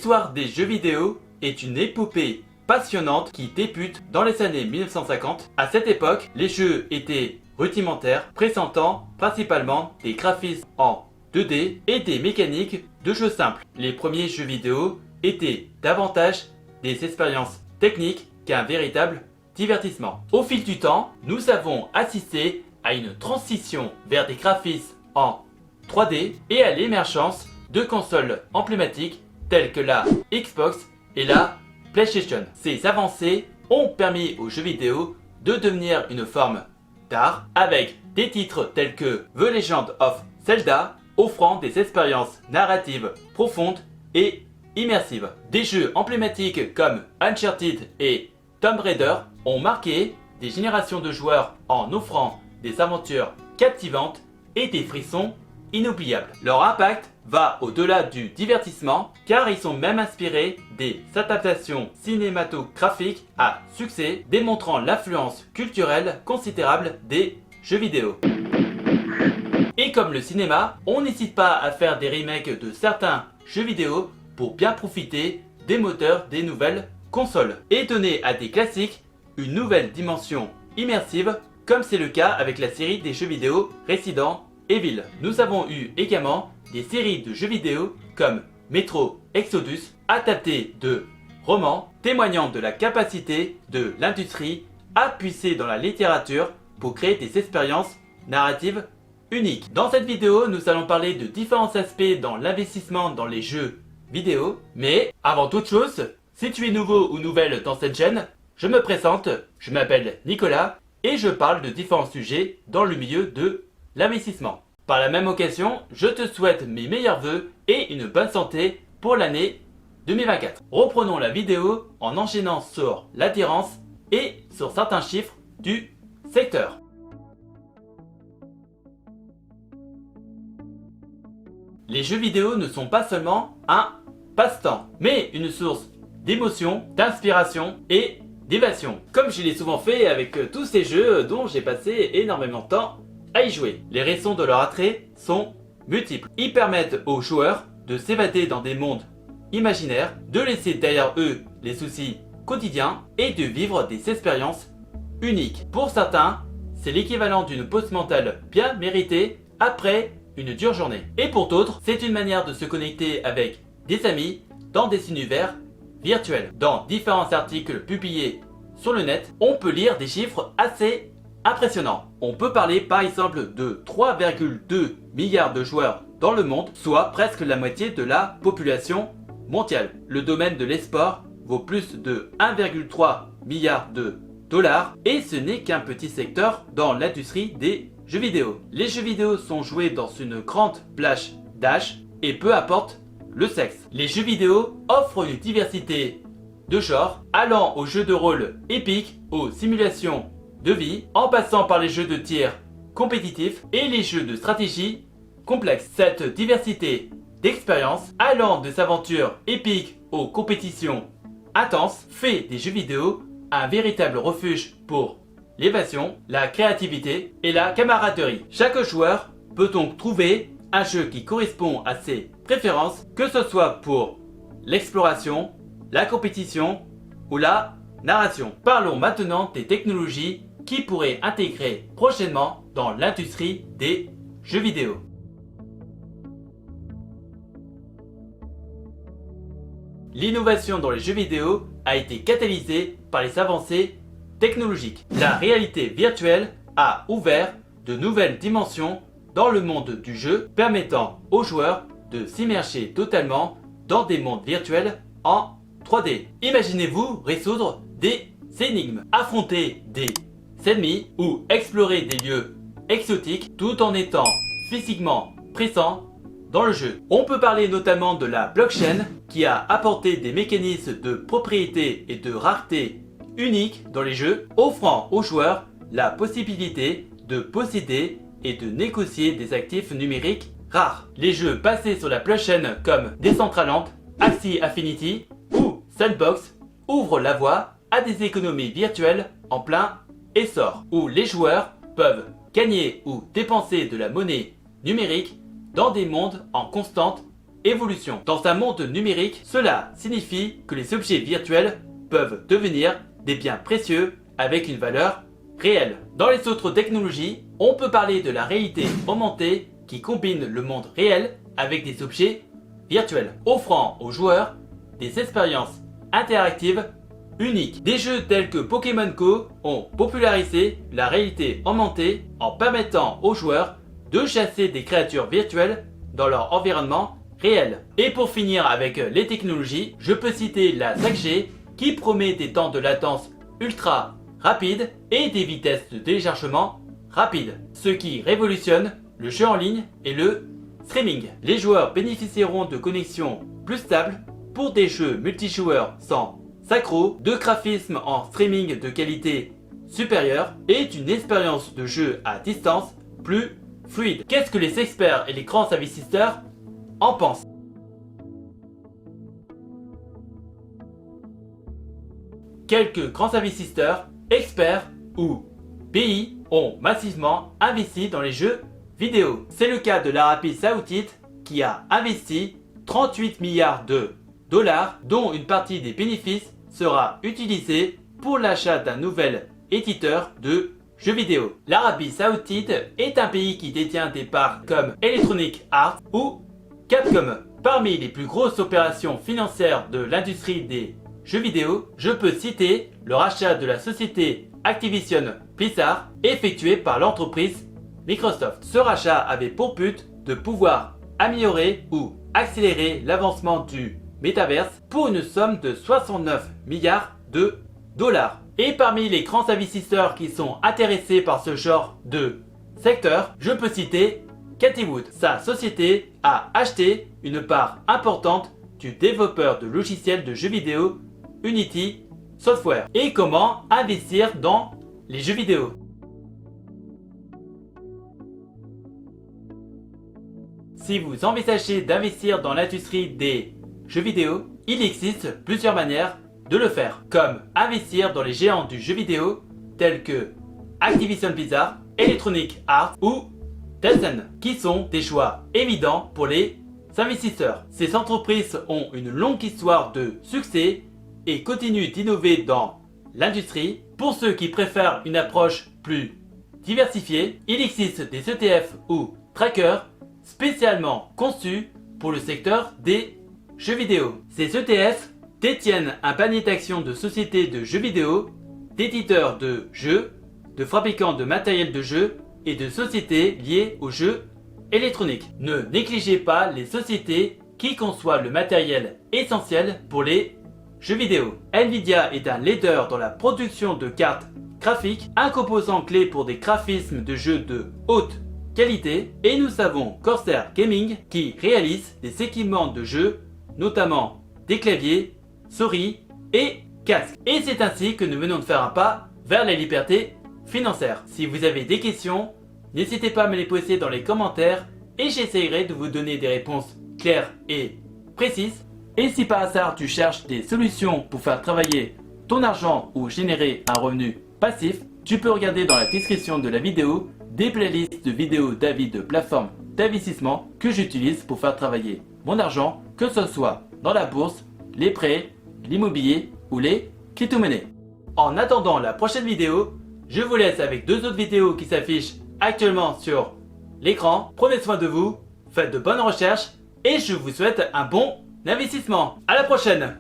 L'histoire des jeux vidéo est une épopée passionnante qui débute dans les années 1950. À cette époque, les jeux étaient rudimentaires, présentant principalement des graphismes en 2D et des mécaniques de jeux simples. Les premiers jeux vidéo étaient davantage des expériences techniques qu'un véritable divertissement. Au fil du temps, nous avons assisté à une transition vers des graphismes en 3D et à l'émergence de consoles emblématiques telles que la Xbox et la PlayStation. Ces avancées ont permis aux jeux vidéo de devenir une forme d'art avec des titres tels que The Legend of Zelda offrant des expériences narratives profondes et immersives. Des jeux emblématiques comme Uncharted et Tomb Raider ont marqué des générations de joueurs en offrant des aventures captivantes et des frissons inoubliables. Leur impact va au-delà du divertissement car ils sont même inspirés des adaptations cinématographiques à succès démontrant l'influence culturelle considérable des jeux vidéo. Et comme le cinéma, on n'hésite pas à faire des remakes de certains jeux vidéo pour bien profiter des moteurs des nouvelles consoles et donner à des classiques une nouvelle dimension immersive comme c'est le cas avec la série des jeux vidéo Resident Evil. Nous avons eu également des séries de jeux vidéo comme Metro Exodus, adaptées de romans témoignant de la capacité de l'industrie à puiser dans la littérature pour créer des expériences narratives uniques. Dans cette vidéo, nous allons parler de différents aspects dans l'investissement dans les jeux vidéo. Mais avant toute chose, si tu es nouveau ou nouvelle dans cette chaîne, je me présente, je m'appelle Nicolas et je parle de différents sujets dans le milieu de l'investissement. Par la même occasion, je te souhaite mes meilleurs vœux et une bonne santé pour l'année 2024. Reprenons la vidéo en enchaînant sur l'adhérence et sur certains chiffres du secteur. Les jeux vidéo ne sont pas seulement un passe-temps, mais une source d'émotion, d'inspiration et d'évasion. Comme je l'ai souvent fait avec tous ces jeux dont j'ai passé énormément de temps à y jouer. Les raisons de leur attrait sont multiples. Ils permettent aux joueurs de s'évader dans des mondes imaginaires, de laisser derrière eux les soucis quotidiens et de vivre des expériences uniques. Pour certains, c'est l'équivalent d'une pause mentale bien méritée après une dure journée. Et pour d'autres, c'est une manière de se connecter avec des amis dans des univers virtuels. Dans différents articles publiés sur le net, on peut lire des chiffres assez impressionnant. On peut parler par exemple de 3,2 milliards de joueurs dans le monde, soit presque la moitié de la population mondiale. Le domaine de l'e-sport vaut plus de 1,3 milliard de dollars et ce n'est qu'un petit secteur dans l'industrie des jeux vidéo. Les jeux vidéo sont joués dans une grande plage d'âge et peu importe le sexe. Les jeux vidéo offrent une diversité de genres allant aux jeux de rôle épiques, aux simulations de vie, en passant par les jeux de tir compétitifs et les jeux de stratégie complexes. Cette diversité d'expériences allant des aventures épiques aux compétitions intenses fait des jeux vidéo un véritable refuge pour l'évasion, la créativité et la camaraderie. Chaque joueur peut donc trouver un jeu qui correspond à ses préférences, que ce soit pour l'exploration, la compétition ou la narration. Parlons maintenant des technologies qui pourrait intégrer prochainement dans l'industrie des jeux vidéo. L'innovation dans les jeux vidéo a été catalysée par les avancées technologiques. La réalité virtuelle a ouvert de nouvelles dimensions dans le monde du jeu, permettant aux joueurs de s'immerger totalement dans des mondes virtuels en 3D. Imaginez-vous résoudre des énigmes, affronter des ennemis ou explorer des lieux exotiques tout en étant physiquement présent dans le jeu. On peut parler notamment de la blockchain qui a apporté des mécanismes de propriété et de rareté uniques dans les jeux, offrant aux joueurs la possibilité de posséder et de négocier des actifs numériques rares. Les jeux basés sur la blockchain comme Decentraland, Axie Infinity ou Sandbox ouvrent la voie à des économies virtuelles en plein essor, où les joueurs peuvent gagner ou dépenser de la monnaie numérique dans des mondes en constante évolution. Dans un monde numérique, cela signifie que les objets virtuels peuvent devenir des biens précieux avec une valeur réelle. Dans les autres technologies, on peut parler de la réalité augmentée qui combine le monde réel avec des objets virtuels, offrant aux joueurs des expériences interactives uniques. Des jeux tels que Pokémon Go ont popularisé la réalité augmentée en permettant aux joueurs de chasser des créatures virtuelles dans leur environnement réel. Et pour finir avec les technologies, je peux citer la 5G qui promet des temps de latence ultra rapides et des vitesses de téléchargement rapides, ce qui révolutionne le jeu en ligne et le streaming. Les joueurs bénéficieront de connexions plus stables pour des jeux multijoueurs sans synchro, de graphismes en streaming de qualité supérieure et d'une expérience de jeu à distance plus fluide. Qu'est-ce que les experts et les grands investisseurs en pensent? Quelques grands investisseurs, experts ou pays ont massivement investi dans les jeux vidéo. C'est le cas de l'Arabie Saoudite qui a investi 38 milliards de dollars, dont une partie des bénéfices sera utilisée pour l'achat d'un nouvel éditeur de jeux vidéo. L'Arabie Saoudite est un pays qui détient des parts comme Electronic Arts ou Capcom. Parmi les plus grosses opérations financières de l'industrie des jeux vidéo, je peux citer le rachat de la société Activision Blizzard effectué par l'entreprise Microsoft. Ce rachat avait pour but de pouvoir améliorer ou accélérer l'avancement du métaverse pour une somme de 69 milliards de dollars. Et parmi les grands investisseurs qui sont intéressés par ce genre de secteur, je peux citer Cathie Wood. Sa société a acheté une part importante du développeur de logiciels de jeux vidéo Unity Software. Et comment investir dans les jeux vidéo? Si vous envisagez d'investir dans l'industrie des jeux vidéo, il existe plusieurs manières de le faire, comme investir dans les géants du jeu vidéo tels que Activision Blizzard, Electronic Arts ou Tencent, qui sont des choix évidents pour les investisseurs. Ces entreprises ont une longue histoire de succès et continuent d'innover dans l'industrie. Pour ceux qui préfèrent une approche plus diversifiée, il existe des ETF ou trackers spécialement conçus pour le secteur des jeux vidéo. Ces ETF détiennent un panier d'actions de sociétés de jeux vidéo, d'éditeurs de jeux, de fabricants de matériel de jeu et de sociétés liées aux jeux électroniques. Ne négligez pas les sociétés qui conçoivent le matériel essentiel pour les jeux vidéo. Nvidia est un leader dans la production de cartes graphiques, un composant clé pour des graphismes de jeux de haute qualité, et nous avons Corsair Gaming qui réalise des équipements de jeux, notamment des claviers, souris et casques. Et c'est ainsi que nous venons de faire un pas vers la liberté financière. Si vous avez des questions, n'hésitez pas à me les poser dans les commentaires et j'essaierai de vous donner des réponses claires et précises. Et si par hasard tu cherches des solutions pour faire travailler ton argent ou générer un revenu passif, tu peux regarder dans la description de la vidéo des playlists de vidéos d'avis de plateformes d'investissement que j'utilise pour faire travailler mon argent, que ce soit dans la bourse, les prêts, l'immobilier ou les crypto-monnaies. En attendant la prochaine vidéo, je vous laisse avec deux autres vidéos qui s'affichent actuellement sur l'écran. Prenez soin de vous, faites de bonnes recherches et je vous souhaite un bon investissement. À la prochaine!